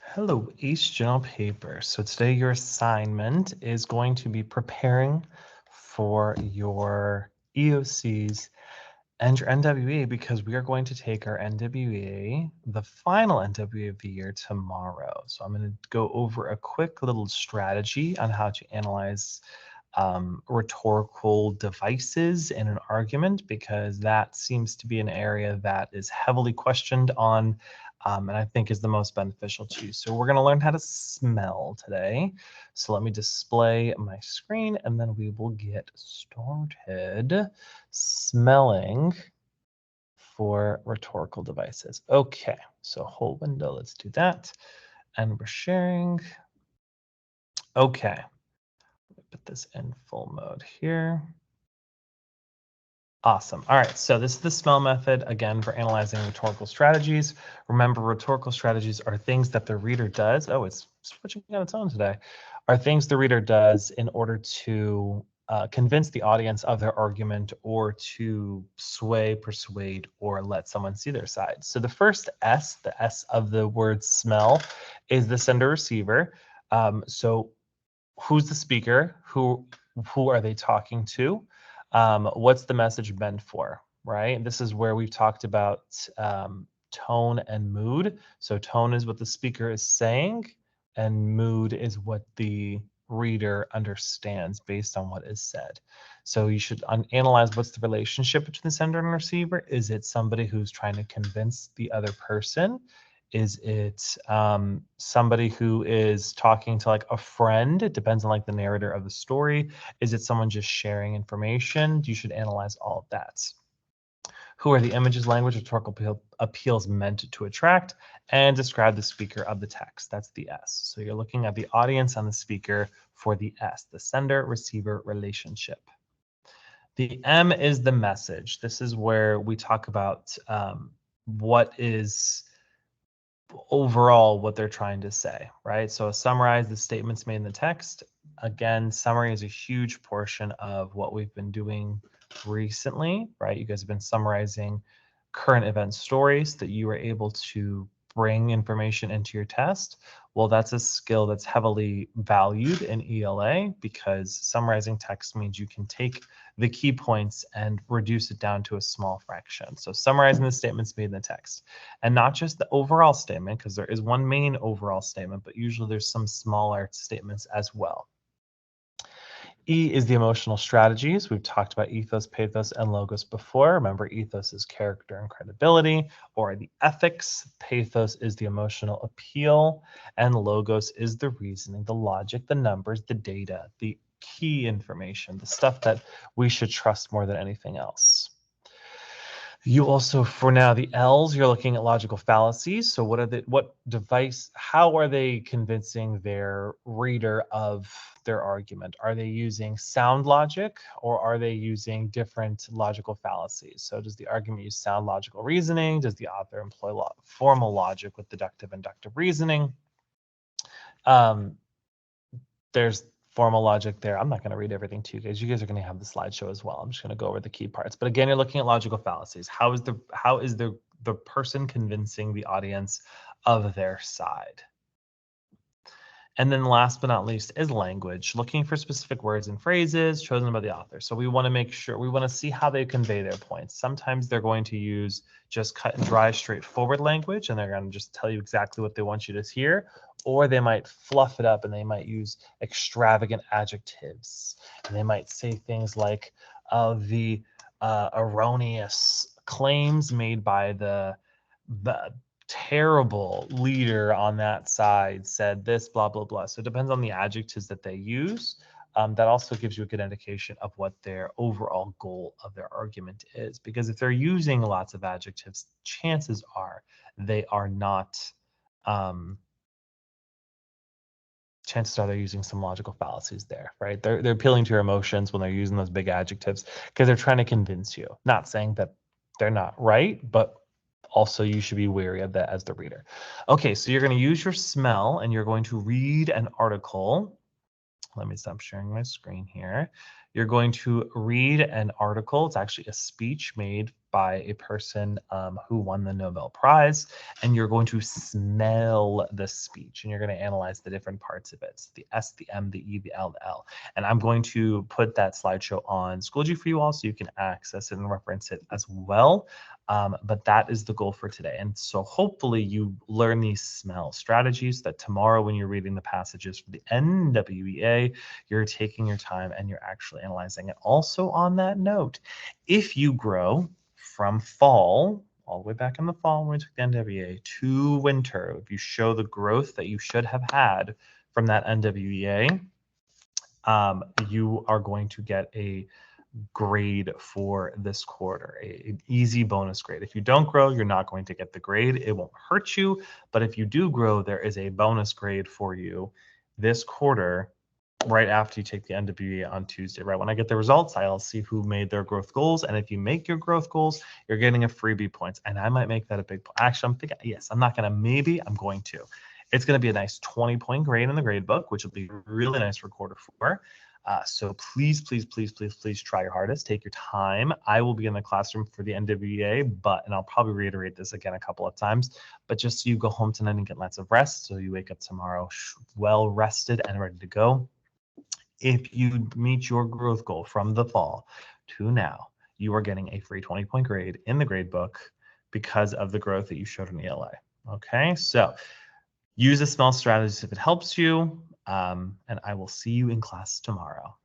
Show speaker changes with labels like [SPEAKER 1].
[SPEAKER 1] Hello, AICE Journal Paper. So today your assignment is going to be preparing for your EOCs and your NWA because we are going to take our NWA, the final NWA of the year, tomorrow. So I'm going to go over a quick little strategy on how to analyze rhetorical devices in an argument, because that seems to be an area that is heavily questioned on, and I think is the most beneficial to you. So we're going to learn how to smell today. So let me display my screen and then we will get started smelling for rhetorical devices. Okay, so whole window, let's do that. And we're sharing. Okay, put this in full mode here. Awesome. All right, so this is the smell method, again, for analyzing rhetorical strategies. Remember, rhetorical strategies are things that the reader does. Oh, it's switching on its own today. Are things the reader does in order to convince the audience of their argument, or to sway, persuade, or let someone see their side. So the first S, the S of the word smell, is the sender receiver. So who's the speaker? Who are they talking to? What's the message meant for, right? This is where we've talked about tone and mood. So tone is what the speaker is saying, and mood is what the reader understands based on what is said. So you should analyze what's the relationship between the sender and receiver. Is it somebody who's trying to convince the other person? Is it somebody who is talking to like a friend? It depends on like the narrator of the story. Is it someone just sharing information? You should analyze all of that. Who are the images, language, rhetorical appeals meant to attract? And describe the speaker of the text. That's the S. So you're looking at the audience and the speaker for the S, the sender-receiver relationship. The M is the message. This is where we talk about what is overall what they're trying to say, right? So summarize the statements made in the text. Again, summary is a huge portion of what we've been doing recently, right? You guys have been summarizing current event stories that you were able to bring information into your test. Well, that's a skill that's heavily valued in ELA, because summarizing text means you can take the key points and reduce it down to a small fraction. So summarizing the statements made in the text, and not just the overall statement, because there is one main overall statement, but usually there's some smaller statements as well. E is the emotional strategies. We've talked about ethos, pathos, and logos before. Remember, ethos is character and credibility, or the ethics. Pathos is the emotional appeal, and logos is the reasoning, the logic, the numbers, the data, the key information, the stuff that we should trust more than anything else. You also, for now, the L's, you're looking at logical fallacies. So how are they convincing their reader of their argument? Are they using sound logic, or are they using different logical fallacies? So does the argument use sound logical reasoning? Does the author employ formal logic with deductive and inductive reasoning? There's formal logic there. I'm not going to read everything to you guys. You guys are going to have the slideshow as well. I'm just going to go over the key parts. But again, you're looking at logical fallacies. How is the person convincing the audience of their side? And then last but not least is language, looking for specific words and phrases chosen by the author. So we want to make sure, we want to see how they convey their points. Sometimes they're going to use just cut and dry, straightforward language, and they're going to just tell you exactly what they want you to hear. Or they might fluff it up and they might use extravagant adjectives. And they might say things like the erroneous claims made by the terrible leader on that side said this, blah, blah, blah. So it depends on the adjectives that they use. That also gives you a good indication of what their overall goal of their argument is. Because if they're using lots of adjectives, chances are they are not, chances are they're using some logical fallacies there, right? They're appealing to your emotions when they're using those big adjectives, because they're trying to convince you. Not saying that they're not right, but also you should be wary of that as the reader. Okay, so you're going to use your smell and you're going to read an article. Let me stop sharing my screen here. You're going to read an article. It's actually a speech made by a person who won the Nobel Prize, and you're going to smell the speech, and you're going to analyze the different parts of it. So the S, the M, the E, the L, the L. And I'm going to put that slideshow on Schoology for you all so you can access it and reference it as well. But that is the goal for today. And so hopefully you learn these smell strategies that tomorrow when you're reading the passages for the NWEA, you're taking your time and you're actually analyzing it. Also on that note, if you grow from fall, all the way back in the fall when we took the NWEA, to winter, if you show the growth that you should have had from that NWEA, you are going to get a grade for this quarter, an easy bonus grade. If you don't grow, you're not going to get the grade. It won't hurt you, but if you do grow, there is a bonus grade for you this quarter right after you take the NWEA on Tuesday. Right when I get the results, I'll see who made their growth goals. And if you make your growth goals, you're getting a freebie points. And I might make that a big point. Actually, I'm thinking, yes, I'm not going to, maybe I'm going to. It's going to be a nice 20-point grade in the grade book, which will be really nice for quarter four. So please, please, please, please, please try your hardest. Take your time. I will be in the classroom for the NWEA, and I'll probably reiterate this again a couple of times, but just so you go home tonight and get lots of rest, so you wake up tomorrow well rested and ready to go. If you meet your growth goal from the fall to now, you are getting a free 20-point grade in the grade book because of the growth that you showed in ELA. Okay, so use the smell strategies if it helps you, and I will see you in class tomorrow.